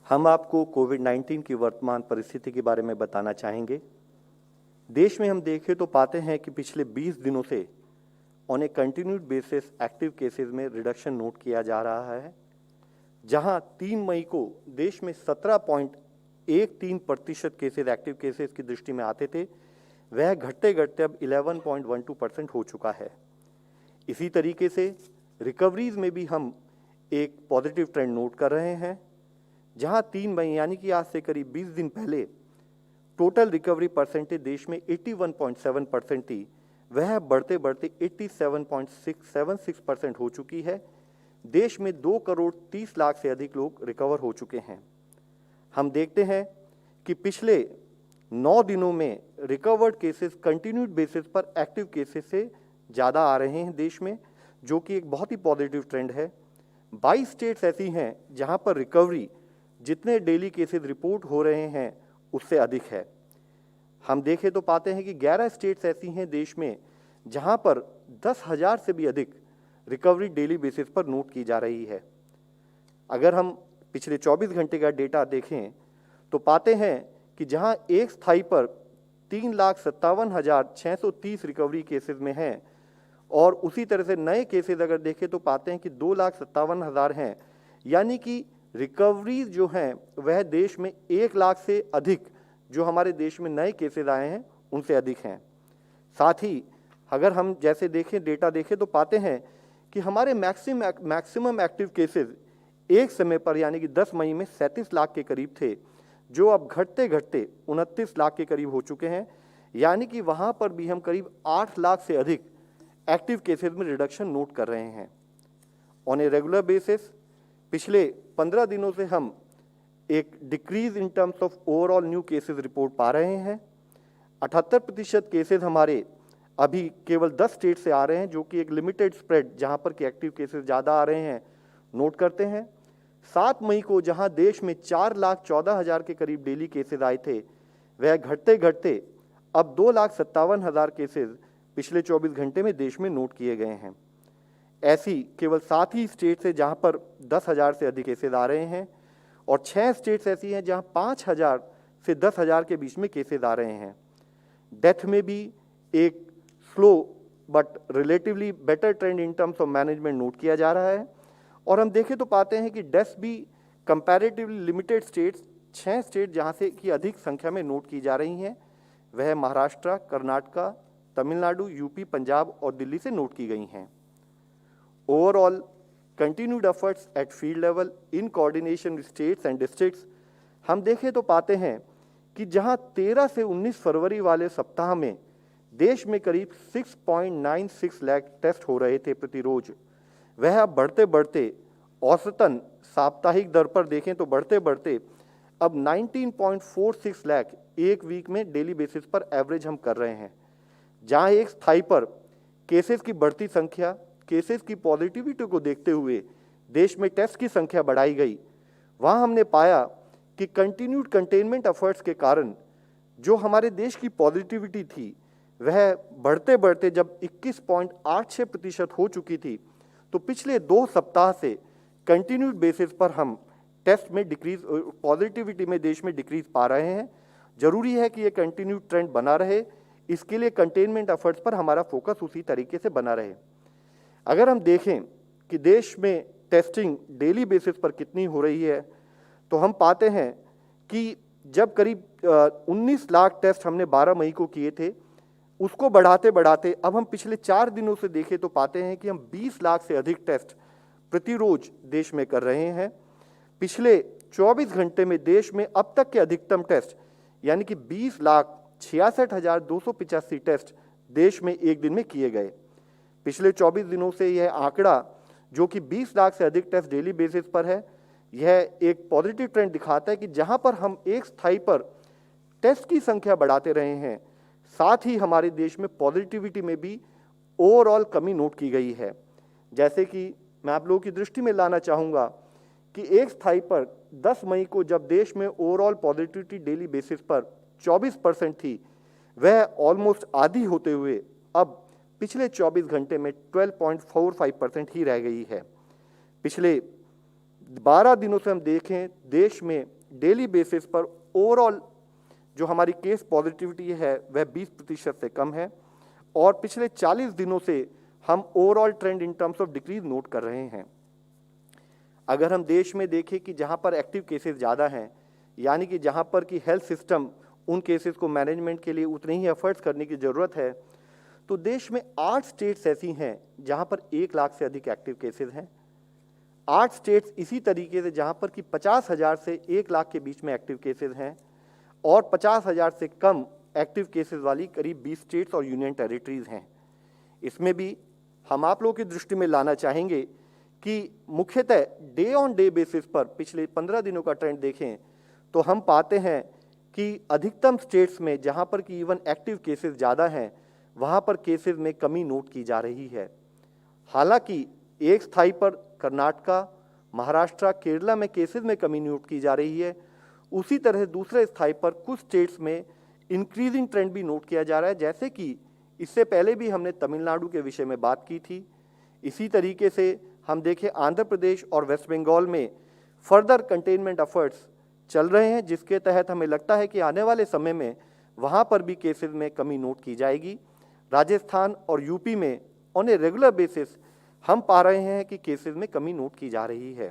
हम आपको कोविड-19 की वर्तमान परिस्थिति के बारे में बताना चाहेंगे। देश में हम देखें तो पाते हैं कि पिछले 20 दिनों से on A continued basis active cases में रिडक्शन नोट किया जा रहा है, जहां 3 मई को देश में 17.13% केसेस एक्टिव केसेस की दृष्टि में आते थे, वह घटते घटते अब 11.12% हो चुका है। इसी तरीके से रिकवरीज में भी हम एक पॉजिटिव ट्रेंड नोट कर रहे हैं, जहां 3 मई यानी कि आज से करीब 20 दिन पहले टोटल रिकवरी परसेंटेज देश में 81.7% थी, वह बढ़ते बढ़ते 87.676% हो चुकी है। देश में 2 करोड़ 30 लाख से अधिक लोग रिकवर हो चुके हैं। हम देखते हैं कि पिछले 9 दिनों में रिकवर्ड केसेस कंटिन्यूड बेसिस पर एक्टिव केसेस से ज़्यादा आ रहे हैं देश में, जो कि एक बहुत ही पॉजिटिव ट्रेंड है। 22 स्टेट्स ऐसी हैं जहां पर रिकवरी जितने डेली केसेस रिपोर्ट हो रहे हैं उससे अधिक है। हम देखें तो पाते हैं कि 11 स्टेट्स ऐसी हैं देश में जहां पर 10,000 से भी अधिक रिकवरी डेली बेसिस पर नोट की जा रही है। अगर हम पिछले 24 घंटे का डेटा देखें तो पाते हैं कि जहां एक स्थाई पर 3,57,630 रिकवरी केसेस में हैं, और उसी तरह से नए केसेस अगर देखें तो पाते हैं कि 2,57,000 हैं, यानी कि रिकवरीज जो हैं वह देश में 1 लाख से अधिक जो हमारे देश में नए केसेस आए हैं उनसे अधिक हैं। साथ ही अगर हम जैसे देखें डेटा देखें तो पाते हैं कि हमारे मैक्सिमम एक्टिव केसेस एक समय पर यानी कि 10 मई में 37 लाख के करीब थे, जो अब घटते घटते 29 लाख के करीब हो चुके हैं, यानी कि वहाँ पर भी हम करीब 8 लाख से अधिक एक्टिव केसेस में रिडक्शन नोट कर रहे हैं। ऑन ए रेगुलर बेसिस पिछले 15 दिनों से हम एक decrease in terms of overall new cases report पा रहे हैं। 78% केसेस हमारे अभी केवल 10 स्टेट से आ रहे हैं, जो कि एक लिमिटेड स्प्रेड जहां पर कि एक्टिव केसेस ज़्यादा आ रहे हैं नोट करते हैं। 7 मई को जहां देश में 4,14,000 के करीब डेली केसेस आए थे, वह घटते घटते अब 2,57,000 केसेस पिछले 24 घंटे में देश में नोट किए गए हैं। ऐसी केवल 7 ही स्टेट्स है जहां पर 10,000 से अधिक केसेस आ रहे हैं, और 6 स्टेट्स ऐसी हैं जहां 5,000 से 10,000 के बीच में केसेस आ रहे हैं। डेथ में भी एक slow but relatively better trend in terms of management note किया जा रहा है। और हम देखें तो पाते हैं कि डेथ्स भी कंपैरेटिवली लिमिटेड स्टेट्स 6 स्टेट जहां से की अधिक संख्या में नोट की जा रही हैं, वह महाराष्ट्र, कर्नाटक, तमिलनाडु, यूपी, पंजाब और दिल्ली से नोट की गई हैं। Overall continued efforts at field level in coordination with states and districts, हम देखें तो पाते हैं कि जहां 13 से 19 फरवरी वाले सप्ताह में देश में करीब 6.96 लाख टेस्ट हो रहे थे प्रतिरोज, वह अब बढ़ते बढ़ते औसतन साप्ताहिक दर पर देखें तो बढ़ते बढ़ते अब 19.46 लाख एक वीक में डेली बेसिस पर एवरेज हम कर रहे हैं। जहां एक स्थाई पर केसेस की बढ़ती संख्या, केसेस की पॉजिटिविटी को देखते हुए देश में टेस्ट की संख्या बढ़ाई गई, वहां हमने पाया कि कंटिन्यूड कंटेनमेंट एफर्ट्स के कारण जो हमारे देश की पॉजिटिविटी थी वह बढ़ते बढ़ते जब 21.86% हो चुकी थी, तो पिछले 2 सप्ताह से कंटिन्यूड बेसिस पर हम टेस्ट में डिक्रीज, पॉजिटिविटी में देश में डिक्रीज पा रहे हैं। जरूरी है कि ये कंटिन्यूड ट्रेंड बना रहे, इसके लिए कंटेनमेंट एफर्ट्स पर हमारा फोकस उसी तरीके से बना रहे। अगर हम देखें कि देश में टेस्टिंग डेली बेसिस पर कितनी हो रही है, तो हम पाते हैं कि जब करीब 19 लाख टेस्ट हमने 12 मई को किए थे, उसको बढ़ाते बढ़ाते अब हम पिछले 4 दिनों से देखें तो पाते हैं कि हम 20 लाख से अधिक टेस्ट प्रतिरोज देश में कर रहे हैं। पिछले 24 घंटे में देश में अब तक के अधिकतम टेस्ट यानी कि 20,66,285 टेस्ट देश में एक दिन में किए गए। पिछले 24 दिनों से यह आंकड़ा जो कि 20 लाख से अधिक टेस्ट डेली बेसिस पर है, यह एक पॉजिटिव ट्रेंड दिखाता है कि जहां पर हम एक स्थाई पर टेस्ट की संख्या बढ़ाते रहे हैं, साथ ही हमारे देश में पॉजिटिविटी में भी ओवरऑल कमी नोट की गई है। जैसे कि मैं आप लोगों की दृष्टि में लाना चाहूँगा कि एक स्थाई पर 10 मई को जब देश में ओवरऑल पॉजिटिविटी डेली बेसिस पर 24% थी, वह ऑलमोस्ट आधी होते हुए अब पिछले 24 घंटे में 12.45% ही रह गई है। पिछले 12 दिनों से हम देखें देश में डेली बेसिस पर ओवरऑल जो हमारी केस पॉजिटिविटी है वह 20% से कम है और पिछले 40 दिनों से हम overall trend in terms of decrease note कर रहे हैं। अगर हम देश में देखें कि जहां पर एक्टिव केसेस ज़्यादा हैं, यानी कि जहां पर कि हेल्थ सिस्टम उन केसेस को मैनेजमेंट के लिए उतने ही एफर्ट्स करने की ज़रूरत है, तो देश में 8 स्टेट्स ऐसी हैं जहां पर 1 लाख से अधिक एक्टिव केसेस हैं। 8 स्टेट्स इसी तरीके से जहां पर कि 50,000 से 1 लाख के बीच में एक्टिव केसेस हैं और 50,000 से कम एक्टिव केसेस वाली करीब 20 स्टेट्स और यूनियन टेरिटरीज हैं। इसमें भी हम आप लोगों की दृष्टि में लाना चाहेंगे कि मुख्यतः डे ऑन डे बेसिस पर पिछले 15 दिनों का ट्रेंड देखें तो हम पाते हैं कि अधिकतम स्टेट्स में जहां पर कि इवन एक्टिव केसेस ज़्यादा हैं वहां पर केसेस में कमी नोट की जा रही है। हालांकि एक स्थाई पर कर्नाटका, महाराष्ट्र, केरला में केसेस में कमी नोट की जा रही है, उसी तरह दूसरे स्थाई पर कुछ स्टेट्स में इंक्रीजिंग ट्रेंड भी नोट किया जा रहा है, जैसे कि इससे पहले भी हमने तमिलनाडु के विषय में बात की थी। इसी तरीके से हम देखें आंध्र प्रदेश और वेस्ट बंगाल में फर्दर कंटेनमेंट एफर्ट्स चल रहे हैं, जिसके तहत हमें लगता है कि आने वाले समय में वहाँ पर भी केसेस में कमी नोट की जाएगी। राजस्थान और यूपी में ऑन ए रेगुलर बेसिस हम पा रहे हैं कि केसेस में कमी नोट की जा रही है।